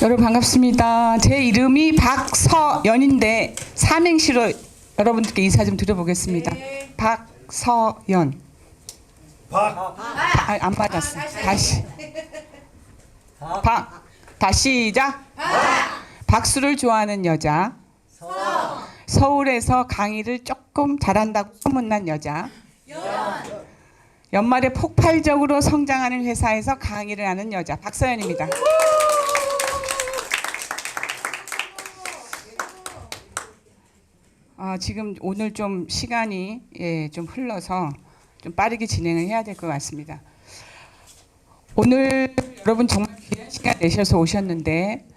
여러분 반갑습니다. 제 이름이 박서연인데 삼행시로 여러분들께 인사 좀 드려보겠습니다. 네. 박서연. 안 맞았어. 다시. 다시 시작. 박수를 좋아하는 여자. 서울에서 강의를 조금 잘한다고 소문난 여자. 연말에 폭발적으로 성장하는 회사에서 강의를 하는 여자. 박서연입니다. 지금 오늘 좀 시간이 좀 흘러서 좀 빠르게 진행을 해야 될 것 같습니다. 오늘 여러분 정말 귀한 시간 내셔서 오셨는데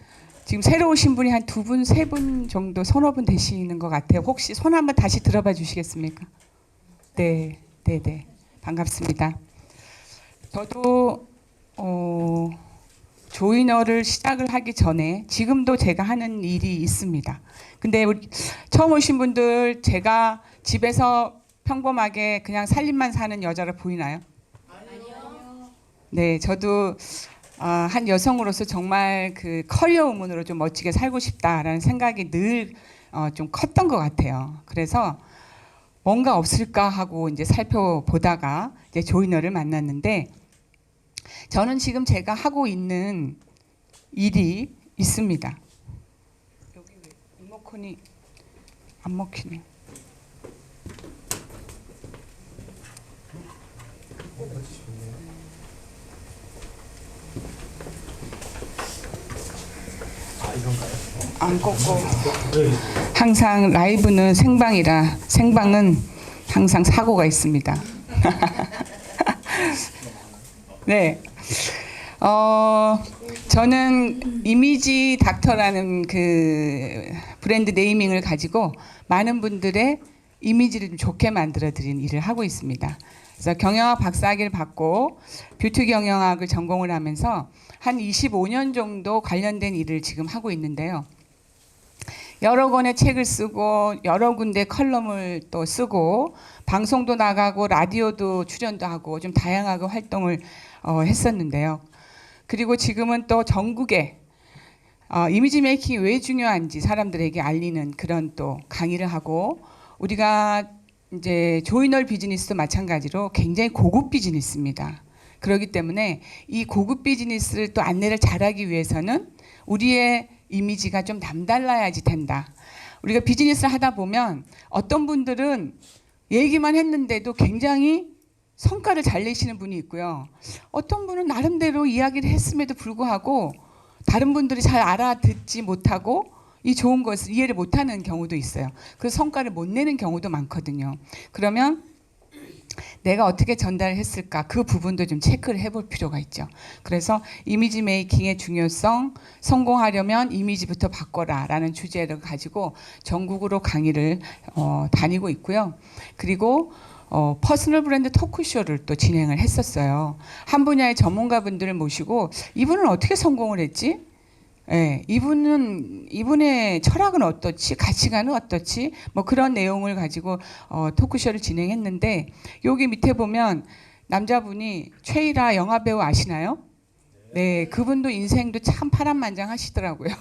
지금 새로 오신 분이 한 두 분, 세 분 정도 서너 분 되시는 것 같아요. 혹시 손 한번 다시 들어봐 주시겠습니까? 네, 반갑습니다. 저도 조이너를 시작을 하기 전에 지금도 제가 하는 일이 있습니다. 근데 우리 처음 오신 분들 제가 집에서 평범하게 그냥 살림만 사는 여자로 보이나요? 아니요. 네, 저도 한 여성으로서 정말 그 커리어 우먼으로 좀 멋지게 살고 싶다라는 생각이 늘 좀 컸던 것 같아요. 그래서 뭔가 없을까 하고 이제 살펴보다가 이제 조이너를 만났는데 저는 지금 제가 하고 있는 일이 있습니다. 여기 왜 리모컨이 안 먹히네. 안 꽂고 항상 라이브는 생방이라 생방은 항상 사고가 있습니다. 네. 저는 이미지 닥터라는 그 브랜드 네이밍을 가지고 많은 분들의 이미지를 좀 좋게 만들어 드리는 일을 하고 있습니다. 그래서 경영학 박사학위를 받고 뷰티 경영학을 전공을 하면서 한 25년 정도 관련된 일을 지금 하고 있는데요. 여러 권의 책을 쓰고 여러 군데 컬럼을 또 쓰고 방송도 나가고 라디오도 출연도 하고 좀 다양하게 활동을 했었는데요. 그리고 지금은 또 전국에 이미지 메이킹이 왜 중요한지 사람들에게 알리는 그런 또 강의를 하고 우리가 이제 조이널 비즈니스도 마찬가지로 굉장히 고급 비즈니스입니다. 그렇기 때문에 이 고급 비즈니스를 또 안내를 잘하기 위해서는 우리의 이미지가 좀 남달라야지 된다. 우리가 비즈니스를 하다 보면 어떤 분들은 얘기만 했는데도 굉장히 성과를 잘 내시는 분이 있고요. 어떤 분은 나름대로 이야기를 했음에도 불구하고 다른 분들이 잘 알아듣지 못하고 이 좋은 것을 이해를 못하는 경우도 있어요. 그래서 성과를 못 내는 경우도 많거든요. 그러면 내가 어떻게 전달을 했을까 그 부분도 좀 체크를 해볼 필요가 있죠. 그래서 이미지 메이킹의 중요성, 성공하려면 이미지부터 바꿔라 라는 주제를 가지고 전국으로 강의를 다니고 있고요. 그리고 퍼스널 브랜드 토크쇼를 또 진행을 했었어요. 한 분야의 전문가분들을 모시고 이분은 어떻게 성공을 했지? 예, 이분의 철학은 어떻지, 가치관은 어떻지, 뭐 그런 내용을 가지고 토크쇼를 진행했는데 여기 밑에 보면 남자분이 최일아 영화배우 아시나요? 네, 그분도 인생도 참 파란만장하시더라고요.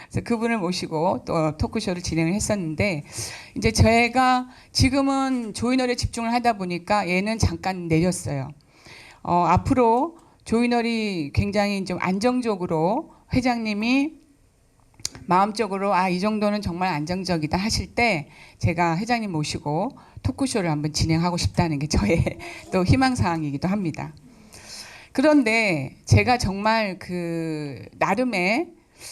그래서 그분을 모시고 또 토크쇼를 진행을 했었는데 이제 제가 지금은 조이널에 집중을 하다 보니까 얘는 잠깐 내렸어요. 앞으로 조이널이 굉장히 좀 안정적으로 회장님이 마음적으로 이 정도는 정말 안정적이다 하실 때 제가 회장님 모시고 토크쇼를 한번 진행하고 싶다는 게 저의 또 희망사항이기도 합니다. 그런데 제가 정말 그 나름의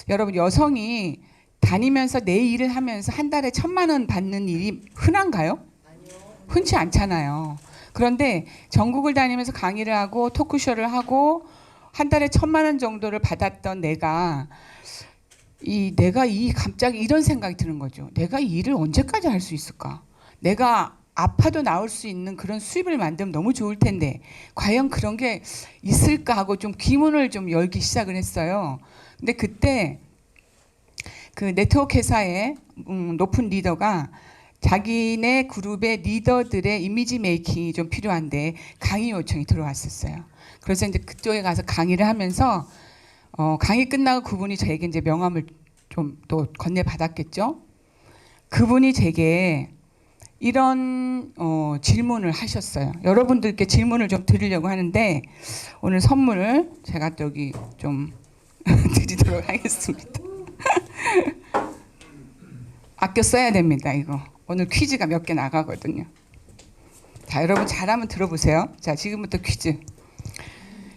여러분 여성이 다니면서 내 일을 하면서 한 달에 1,000만 원 받는 일이 흔한가요? 흔치 않잖아요. 그런데 전국을 다니면서 강의를 하고 토크쇼를 하고 한 달에 1,000만 원 정도를 받았던 내가 갑자기 이런 생각이 드는 거죠. 내가 이 일을 언제까지 할 수 있을까? 내가 아파도 나올 수 있는 그런 수입을 만들면 너무 좋을 텐데 과연 그런 게 있을까 하고 좀 기문을 좀 열기 시작을 했어요. 근데 그때 그 네트워크 회사의 높은 리더가 자기네 그룹의 리더들의 이미지 메이킹이 좀 필요한데 강의 요청이 들어왔었어요. 그래서 이제 그쪽에 가서 강의를 하면서 강의 끝나고 그분이 저에게 이제 명함을 좀 또 건네받았겠죠. 그분이 제게 이런 질문을 하셨어요. 여러분들께 질문을 좀 드리려고 하는데 오늘 선물을 제가 또 여기 좀 드리도록 하겠습니다. 아껴 써야 됩니다. 이거 오늘 퀴즈가 몇 개 나가거든요. 자, 여러분 잘하면 들어보세요. 자, 지금부터 퀴즈.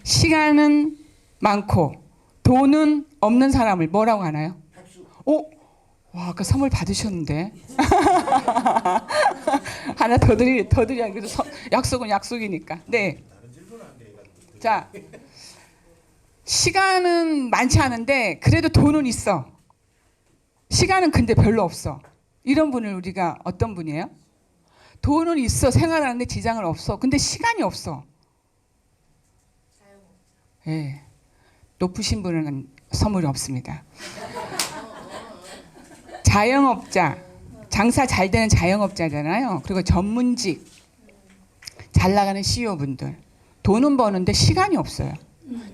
시간은 많고 돈은 없는 사람을 뭐라고 하나요? 오, 와, 아까 선물 받으셨는데. 하나 더 드려. 그래도 약속은 약속이니까. 네. 자, 시간은 많지 않은데 그래도 돈은 있어. 시간은 근데 별로 없어. 이런 분을 우리가 어떤 분이에요? 돈은 있어. 생활하는데 지장은 없어. 근데 시간이 없어. 예. 높으신 분은 선물이 없습니다. 자영업자, 장사 잘 되는 자영업자잖아요. 그리고 전문직, 잘 나가는 CEO분들. 돈은 버는데 시간이 없어요.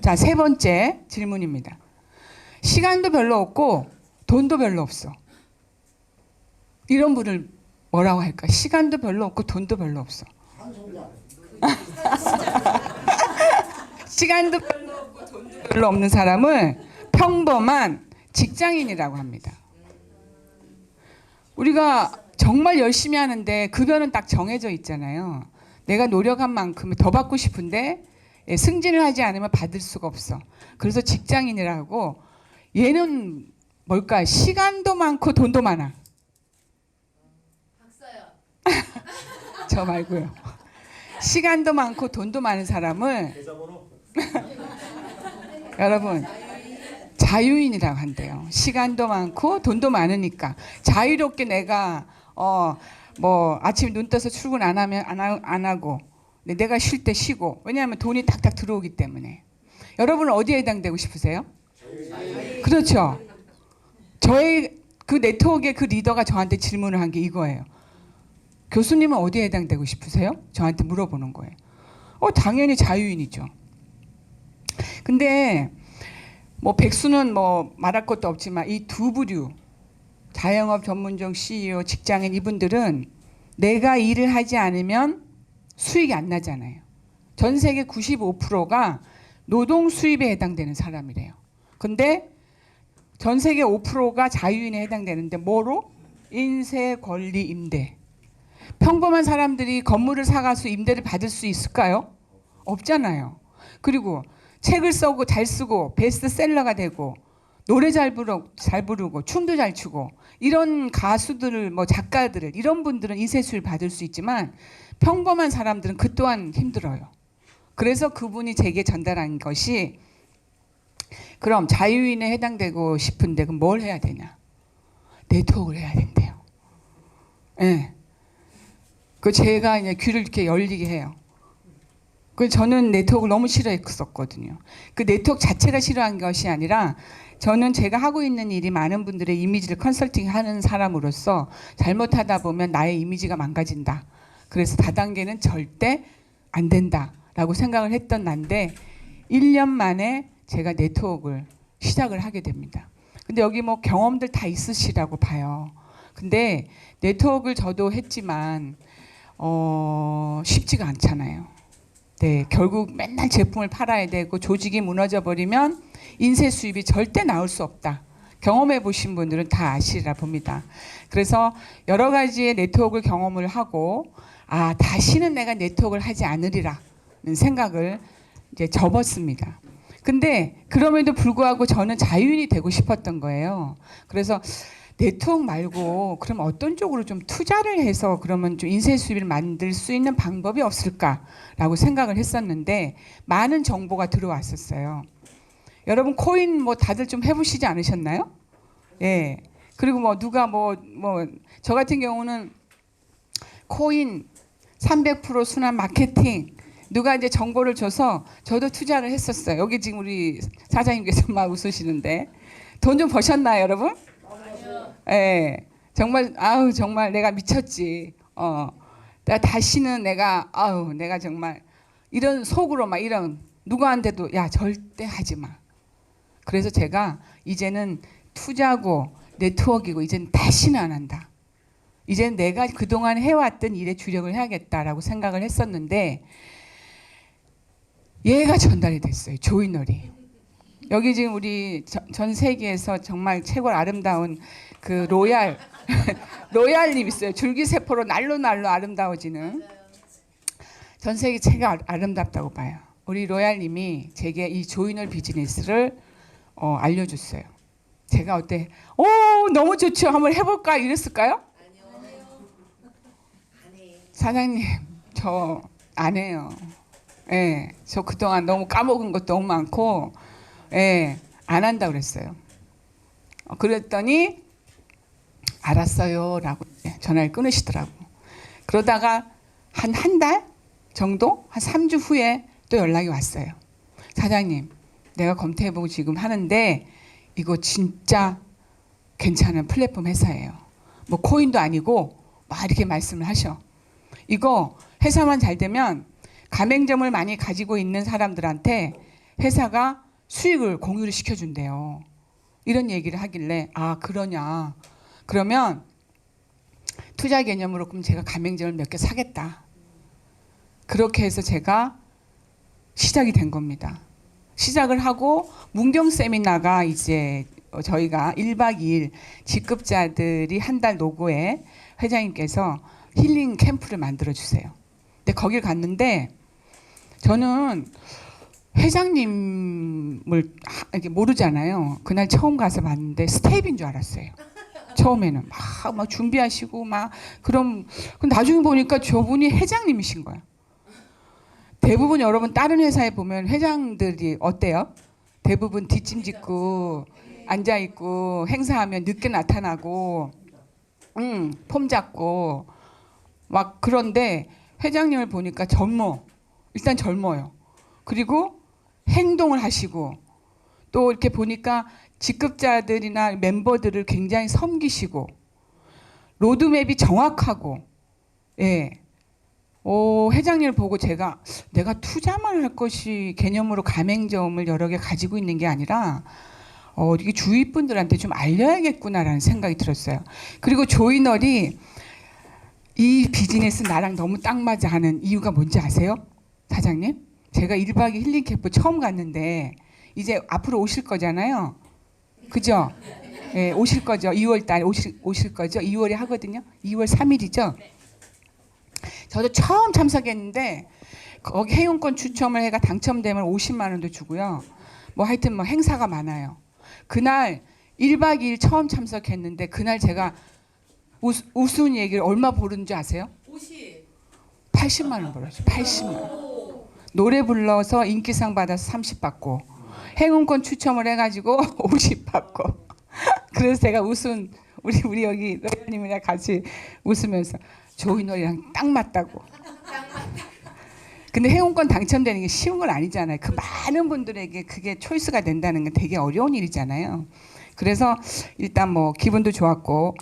자, 세 번째 질문입니다. 시간도 별로 없고 돈도 별로 없어. 이런 분을 뭐라고 할까? 시간도 별로 없고 돈도 별로 없어. 시간도 별로 없고 돈도 별로 없는 사람을 평범한 직장인이라고 합니다. 우리가 정말 열심히 하는데 급여는 딱 정해져 있잖아요. 내가 노력한 만큼 더 받고 싶은데 승진을 하지 않으면 받을 수가 없어. 그래서 직장인이라고. 얘는 뭘까? 시간도 많고 돈도 많아. 박사요. 저 말고요. 시간도 많고 돈도 많은 사람을 여러분 자유인이라고 한대요. 시간도 많고 돈도 많으니까 자유롭게 내가 뭐 아침에 눈 떠서 출근 안 하면 안 하고 내가 쉴 때 쉬고. 왜냐하면 돈이 탁탁 들어오기 때문에. 여러분은 어디에 해당되고 싶으세요? 그렇죠. 저의 그 네트워크의 그 리더가 저한테 질문을 한 게 이거예요. 교수님은 어디에 해당되고 싶으세요? 저한테 물어보는 거예요. 당연히 자유인이죠. 근데 뭐 백수는 뭐 말할 것도 없지만 이 두 부류, 자영업 전문직 CEO, 직장인, 이분들은 내가 일을 하지 않으면 수익이 안 나잖아요. 전 세계 95%가 노동 수입에 해당되는 사람이래요. 근데 전 세계 5%가 자유인에 해당되는데 뭐로? 인세, 권리, 임대. 평범한 사람들이 건물을 사가서 임대를 받을 수 있을까요? 없잖아요. 그리고 책을 써고 잘 쓰고 베스트셀러가 되고 노래 잘 부르고 춤도 잘 추고 이런 가수들을 뭐 작가들을 이런 분들은 인세 수입을 받을 수 있지만 평범한 사람들은 그 또한 힘들어요. 그래서 그분이 제게 전달한 것이 그럼 자유인에 해당되고 싶은데 그럼 뭘 해야 되냐? 네트워크를 해야 된대요. 예. 그 제가 이제 귀를 이렇게 열리게 해요. 그 저는 네트워크를 너무 싫어했었거든요. 그 네트워크 자체가 싫어한 것이 아니라 저는 제가 하고 있는 일이 많은 분들의 이미지를 컨설팅하는 사람으로서 잘못하다 보면 나의 이미지가 망가진다. 그래서 다단계는 절대 안 된다라고 생각을 했던 난데 1년 만에 제가 네트워크를 시작을 하게 됩니다. 근데 여기 뭐 경험들 다 있으시라고 봐요. 근데 네트워크를 저도 했지만 쉽지가 않잖아요. 네, 결국 맨날 제품을 팔아야 되고 조직이 무너져 버리면 인쇄 수입이 절대 나올 수 없다. 경험해 보신 분들은 다 아시리라 봅니다. 그래서 여러 가지의 네트워크를 경험을 하고 다시는 내가 네트워크를 하지 않으리라는 생각을 이제 접었습니다. 근데 그럼에도 불구하고 저는 자유인이 되고 싶었던 거예요. 그래서 네트워크 말고 그럼 어떤 쪽으로 좀 투자를 해서 그러면 좀 인쇄 수입을 만들 수 있는 방법이 없을까라고 생각을 했었는데 많은 정보가 들어왔었어요. 여러분 코인 뭐 다들 좀 해보시지 않으셨나요? 예. 그리고 뭐 누가 저 같은 경우는 코인 300% 순환 마케팅 누가 이제 정보를 줘서 저도 투자를 했었어요. 여기 지금 우리 사장님께서 막 웃으시는데 돈 좀 버셨나요, 여러분? 예, 정말 정말 내가 미쳤지. 다시는 내가 정말 이런 속으로 막 이런 누구한테도 야 절대 하지 마. 그래서 제가 이제는 투자고 네트워크이고 이제는 다시는 안 한다. 이제는 내가 그동안 해왔던 일에 주력을 해야겠다라고 생각을 했었는데 얘가 전달이 됐어요. 조이널이. 여기 지금 우리 전 세계에서 정말 최고 아름다운 그 로얄 로얄님 있어요. 줄기세포로 날로 아름다워지는 전 세계 최고 아름답다고 봐요. 우리 로얄님이 제게 이 조이널 비즈니스를 알려줬어요. 제가 어때? 오 너무 좋죠. 한번 해볼까 이랬을까요? 사장님 저 안 해요. 예, 저 그동안 너무 까먹은 것도 너무 많고 예, 안 한다 그랬어요. 그랬더니 알았어요 라고 전화를 끊으시더라고. 그러다가 한 달 정도? 한 3주 후에 또 연락이 왔어요. 사장님 내가 검토해보고 지금 하는데 이거 진짜 괜찮은 플랫폼 회사예요. 뭐 코인도 아니고 막 이렇게 말씀을 하셔. 이거 회사만 잘 되면 가맹점을 많이 가지고 있는 사람들한테 회사가 수익을 공유를 시켜준대요. 이런 얘기를 하길래 아 그러냐. 그러면 투자 개념으로 그럼 제가 가맹점을 몇 개 사겠다. 그렇게 해서 제가 시작이 된 겁니다. 시작을 하고 문경 세미나가 이제 저희가 1박 2일 직급자들이 한 달 노고에 회장님께서 힐링 캠프를 만들어 주세요. 근데 거길 갔는데 저는 회장님을 이렇게 모르잖아요. 그날 처음 가서 봤는데 스텝인 줄 알았어요. 처음에는 막 준비하시고 막 그럼 나중에 보니까 저분이 회장님이신 거야. 대부분 여러분 다른 회사에 보면 회장들이 어때요? 대부분 뒷짐 짓고 앉아 있고 행사하면 늦게 나타나고 폼 잡고 막 그런데 회장님을 보니까 일단 젊어요. 그리고 행동을 하시고 또 이렇게 보니까 직급자들이나 멤버들을 굉장히 섬기시고 로드맵이 정확하고 예. 회장님을 보고 내가 투자만 할 것이 개념으로 가맹점을 여러 개 가지고 있는 게 아니라 이게 주위 분들한테 좀 알려야겠구나라는 생각이 들었어요. 그리고 조이널이 이 비즈니스 나랑 너무 딱 맞아 하는 이유가 뭔지 아세요? 사장님? 제가 1박 2일 힐링 캠프 처음 갔는데 이제 앞으로 오실 거잖아요. 그죠? 예, 오실 거죠. 2월 달에 오실 거죠. 2월에 하거든요. 2월 3일이죠. 저도 처음 참석했는데 거기 회원권 추첨을 해가 당첨되면 50만 원도 주고요. 뭐 하여튼 뭐 행사가 많아요. 그날 1박 2일 처음 참석했는데 그날 제가 우스운 얘기를 얼마 벌은 줄 아세요? 80만 원 벌었어요. 80만 원. 노래 불러서 인기상 받아서 30 받고 행운권 추첨을 해가지고 50 받고 그래서 제가 우리 여기 로얄님이랑 같이 웃으면서 조이널이랑 딱 맞다고. 근데 행운권 당첨되는 게 쉬운 건 아니잖아요. 그 많은 분들에게 그게 초이스가 된다는 건 되게 어려운 일이잖아요. 그래서 일단 뭐 기분도 좋았고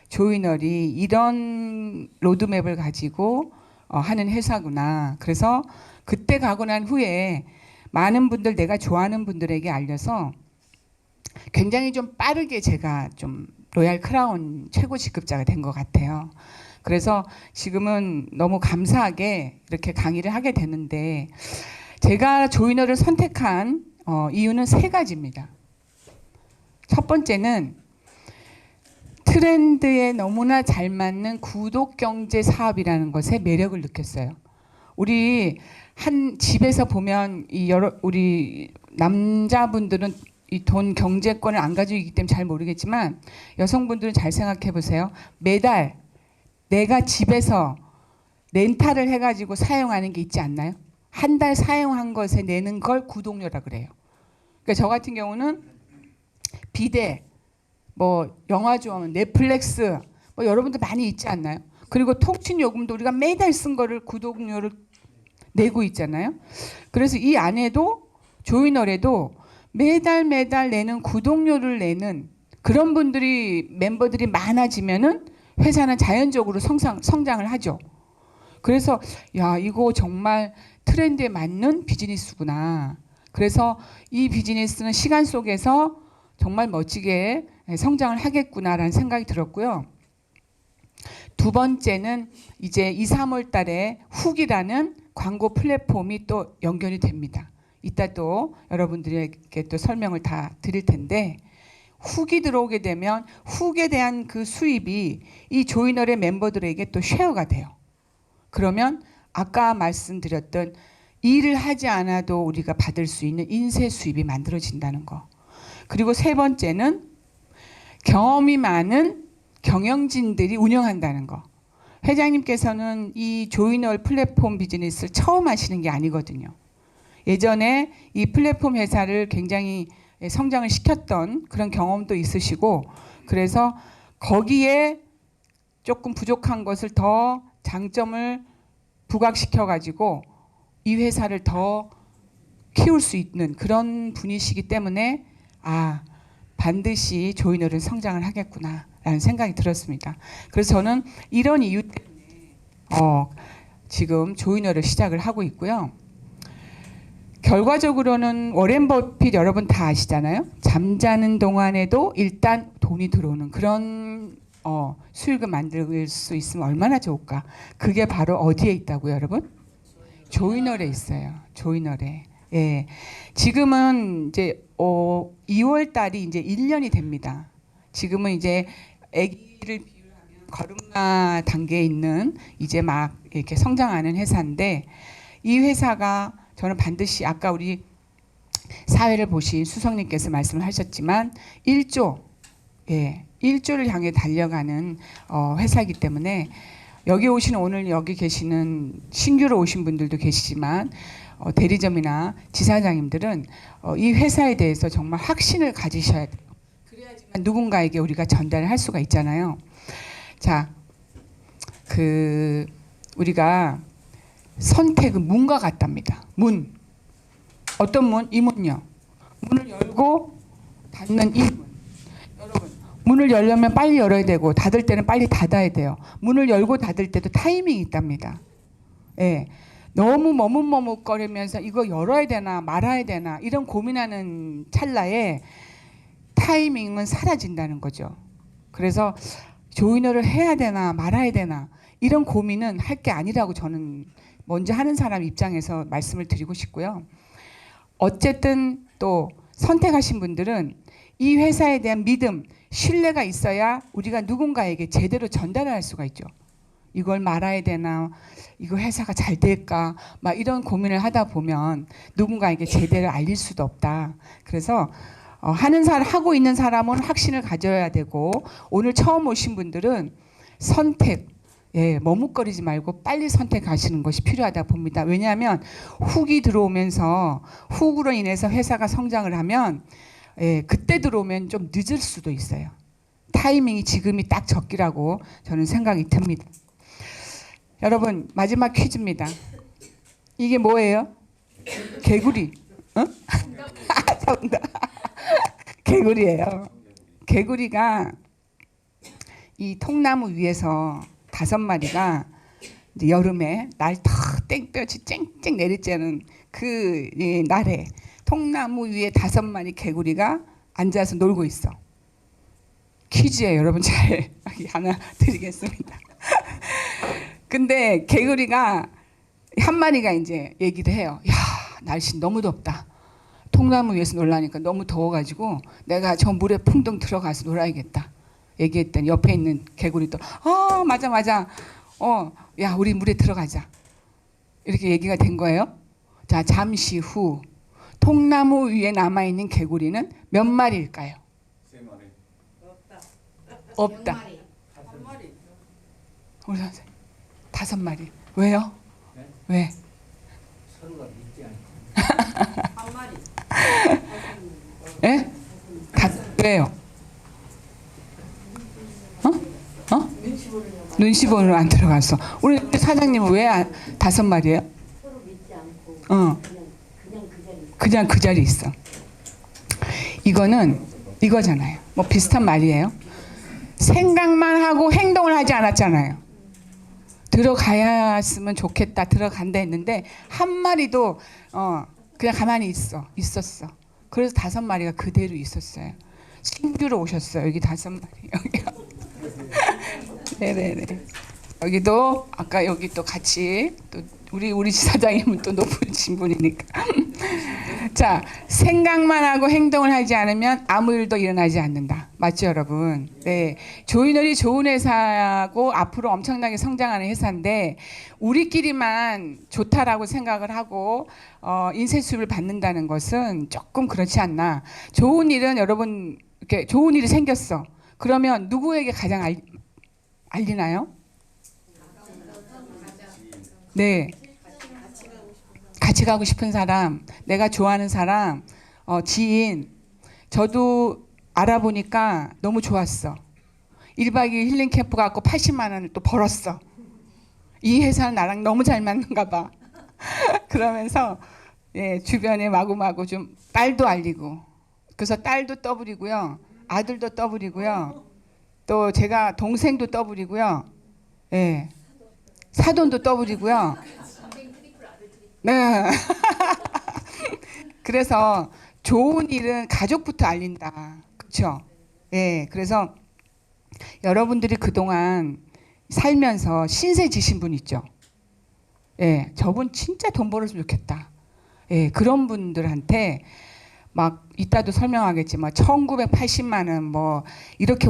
조이널이 이런 로드맵을 가지고 하는 회사구나. 그래서 그때 가고 난 후에 많은 분들 내가 좋아하는 분들에게 알려서 굉장히 좀 빠르게 제가 좀 로얄 크라운 최고 직급자가 된 것 같아요. 그래서 지금은 너무 감사하게 이렇게 강의를 하게 됐는데 제가 조이널을 선택한 이유는 3가지입니다. 첫 번째는 트렌드에 너무나 잘 맞는 구독 경제 사업이라는 것에 매력을 느꼈어요. 우리 한 집에서 보면 우리 남자분들은 이 돈 경제권을 안 가지고 있기 때문에 잘 모르겠지만 여성분들은 잘 생각해 보세요. 매달 내가 집에서 렌탈을 해가지고 사용하는 게 있지 않나요? 한 달 사용한 것에 내는 걸 구독료라 그래요. 그러니까 저 같은 경우는 비데, 뭐 영화 좋아하면 넷플릭스, 뭐 여러분들 많이 있지 않나요? 그리고 통신 요금도 우리가 매달 쓴 거를 구독료를 내고 있잖아요. 그래서 이 안에도 조이널에도 매달 내는 구독료를 내는 그런 멤버들이 많아지면은 회사는 자연적으로 성장을 하죠. 그래서 야 이거 정말 트렌드에 맞는 비즈니스구나. 그래서 이 비즈니스는 시간 속에서 정말 멋지게 성장을 하겠구나라는 생각이 들었고요. 두 번째는 이제 2, 3월 달에 훅이라는 광고 플랫폼이 또 연결이 됩니다. 이따 또 여러분들에게 또 설명을 다 드릴 텐데, 훅이 들어오게 되면 훅에 대한 그 수입이 이 조이널의 멤버들에게 또 쉐어가 돼요. 그러면 아까 말씀드렸던 일을 하지 않아도 우리가 받을 수 있는 인쇄 수입이 만들어진다는 거. 그리고 세 번째는 경험이 많은 경영진들이 운영한다는 거. 회장님께서는 이 조이널 플랫폼 비즈니스를 처음 하시는 게 아니거든요. 예전에 이 플랫폼 회사를 굉장히 성장을 시켰던 그런 경험도 있으시고, 그래서 거기에 조금 부족한 것을 더 장점을 부각시켜 가지고 이 회사를 더 키울 수 있는 그런 분이시기 때문에 반드시 조이널은 성장을 하겠구나라는 생각이 들었습니다. 그래서 저는 이런 이유 때문에 지금 조이널을 시작을 하고 있고요. 결과적으로는 워렌 버핏 여러분 다 아시잖아요. 잠자는 동안에도 일단 돈이 들어오는 그런 수익을 만들 수 있으면 얼마나 좋을까. 그게 바로 어디에 있다고요, 여러분? 조이널에 있어요. 조이널에. 예. 지금은 이제 2월 달이 이제 1년이 됩니다. 지금은 이제 아기를 비유하면 걸음마 단계에 있는 이제 막 이렇게 성장하는 회사인데, 이 회사가 저는 반드시 아까 우리 사회를 보신 수석님께서 말씀을 하셨지만 1조, 1조를 향해 달려가는 회사이기 때문에 여기 오신 오늘 여기 계시는 신규로 오신 분들도 계시지만 대리점이나 지사장님들은 이 회사에 대해서 정말 확신을 가지셔야 돼요. 그래야지만 누군가에게 우리가 전달을 할 수가 있잖아요. 자, 우리가 선택은 문과 같답니다. 문. 어떤 문? 이 문요. 문을 열고 닫는 이 문. 여러분, 문을 열려면 빨리 열어야 되고 닫을 때는 빨리 닫아야 돼요. 문을 열고 닫을 때도 타이밍이 있답니다. 예. 너무 머뭇머뭇거리면서 이거 열어야 되나 말아야 되나 이런 고민하는 찰나에 타이밍은 사라진다는 거죠. 그래서 조이널을 해야 되나 말아야 되나 이런 고민은 할 게 아니라고 저는 먼저 하는 사람 입장에서 말씀을 드리고 싶고요. 어쨌든 또 선택하신 분들은 이 회사에 대한 믿음, 신뢰가 있어야 우리가 누군가에게 제대로 전달을 할 수가 있죠. 이걸 말아야 되나, 이거 회사가 잘 될까, 막 이런 고민을 하다 보면 누군가에게 제대로 알릴 수도 없다. 그래서 하고 있는 사람은 확신을 가져야 되고, 오늘 처음 오신 분들은 선택, 머뭇거리지 말고 빨리 선택하시는 것이 필요하다 봅니다. 왜냐하면 훅이 들어오면서 훅으로 인해서 회사가 성장을 하면 그때 들어오면 좀 늦을 수도 있어요. 타이밍이 지금이 딱 적기라고 저는 생각이 듭니다. 여러분, 마지막 퀴즈입니다. 이게 뭐예요? 개구리. 정답. 개구리예요. 개구리가 이 통나무 위에서 5마리가 이제 여름에 날 턱 땡볕이 쨍쨍 내리쬐는 그 날에 통나무 위에 5마리 개구리가 앉아서 놀고 있어. 퀴즈예요. 여러분 잘 하나 드리겠습니다. 근데 개구리가 한 마리가 이제 얘기를 해요. 야, 날씨 너무 덥다. 통나무 위에서 놀라니까 너무 더워가지고 내가 저 물에 풍덩 들어가서 놀아야겠다. 얘기했더니 옆에 있는 개구리도 맞아. 야, 우리 물에 들어가자. 이렇게 얘기가 된 거예요. 자, 잠시 후 통나무 위에 남아있는 개구리는 몇 마리일까요? 3마리. 없다. 1마리. 우리 선생님 5마리. 왜요? 네? 왜? 서로가 믿지 않고. 1마리. 예? 왜요? 눈치 보느라 안 들어갔어. 우리 사장님은 왜 5마리예요? 서로 믿지 않고 그냥 그 자리에 있어. 이거는 이거잖아요. 뭐 비슷한 말이에요. 생각만 하고 행동을 하지 않았잖아요. 들어가야 했으면 좋겠다, 들어간다 했는데 한 마리도 그냥 가만히 있었어. 그래서 5마리가 그대로 있었어요. 신규로 오셨어요. 여기 5마리 여기요. 네네네. 여기도 아까 여기 또 같이 또 우리 지사장님은 또 높으신 분이니까. 자, 생각만 하고 행동을 하지 않으면 아무 일도 일어나지 않는다. 맞죠, 여러분? 네. 조이널이 좋은 회사고 앞으로 엄청나게 성장하는 회사인데 우리끼리만 좋다라고 생각을 하고 인센티브를 받는다는 것은 조금 그렇지 않나. 좋은 일은 여러분 이렇게 좋은 일이 생겼어. 그러면 누구에게 가장 알리나요? 네. 같이 가고 싶은 사람, 내가 좋아하는 사람, 지인. 저도 알아보니까 너무 좋았어. 1박 2일 힐링 캠프 갖고 80만 원을 또 벌었어. 이 회사는 나랑 너무 잘 맞는가 봐. 그러면서 예, 주변에 마구마구 좀 딸도 알리고. 그래서 딸도 떠부리고요. 아들도 떠부리고요. 또 제가 동생도 떠부리고요. 예. 사돈도 떠부리고요. 네. 그래서 좋은 일은 가족부터 알린다. 그렇죠? 예. 그래서 여러분들이 그동안 살면서 신세 지신 분 있죠? 예. 저분 진짜 돈 벌었으면 좋겠다. 예. 그런 분들한테 막 이따도 설명하겠지만 1980만 원 뭐 이렇게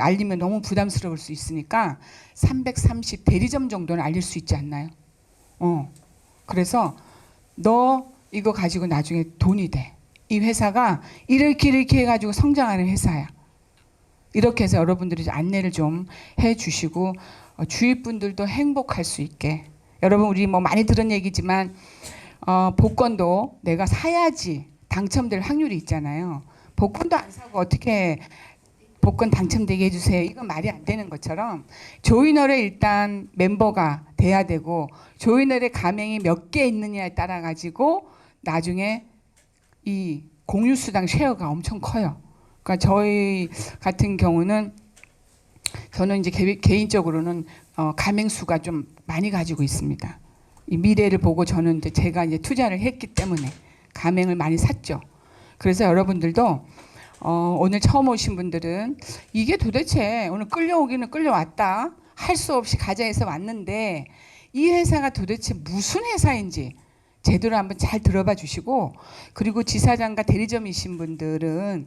알리면 너무 부담스러울 수 있으니까 330 대리점 정도는 알릴 수 있지 않나요? 그래서 너 이거 가지고 나중에 돈이 돼. 이 회사가 이렇게 해가지고 성장하는 회사야. 이렇게 해서 여러분들이 안내를 좀 해주시고 주위 분들도 행복할 수 있게. 여러분 우리 뭐 많이 들은 얘기지만 복권도 내가 사야지 당첨될 확률이 있잖아요. 복권도 안 사고 어떻게 복권 당첨되게 해주세요. 이건 말이 안 되는 것처럼 조이널에 일단 멤버가 돼야 되고 조이널의 가맹이 몇 개 있느냐에 따라 가지고 나중에 이 공유수당 쉐어가 엄청 커요. 그러니까 저희 같은 경우는 저는 이제 개인적으로는 가맹수가 좀 많이 가지고 있습니다. 이 미래를 보고 저는 이제 제가 이제 투자를 했기 때문에 가맹을 많이 샀죠. 그래서 여러분들도 오늘 처음 오신 분들은 이게 도대체 오늘 끌려오기는 끌려왔다. 할 수 없이 가자 해서 왔는데 이 회사가 도대체 무슨 회사인지 제대로 한번 잘 들어봐 주시고 그리고 지사장과 대리점이신 분들은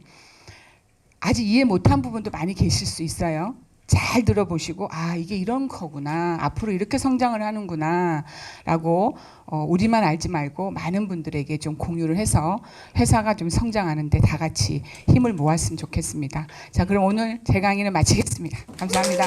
아직 이해 못한 부분도 많이 계실 수 있어요. 잘 들어보시고 아 이게 이런 거구나 앞으로 이렇게 성장을 하는구나 라고 우리만 알지 말고 많은 분들에게 좀 공유를 해서 회사가 좀 성장하는데 다 같이 힘을 모았으면 좋겠습니다. 자 그럼 오늘 제 강의는 마치겠습니다. 감사합니다.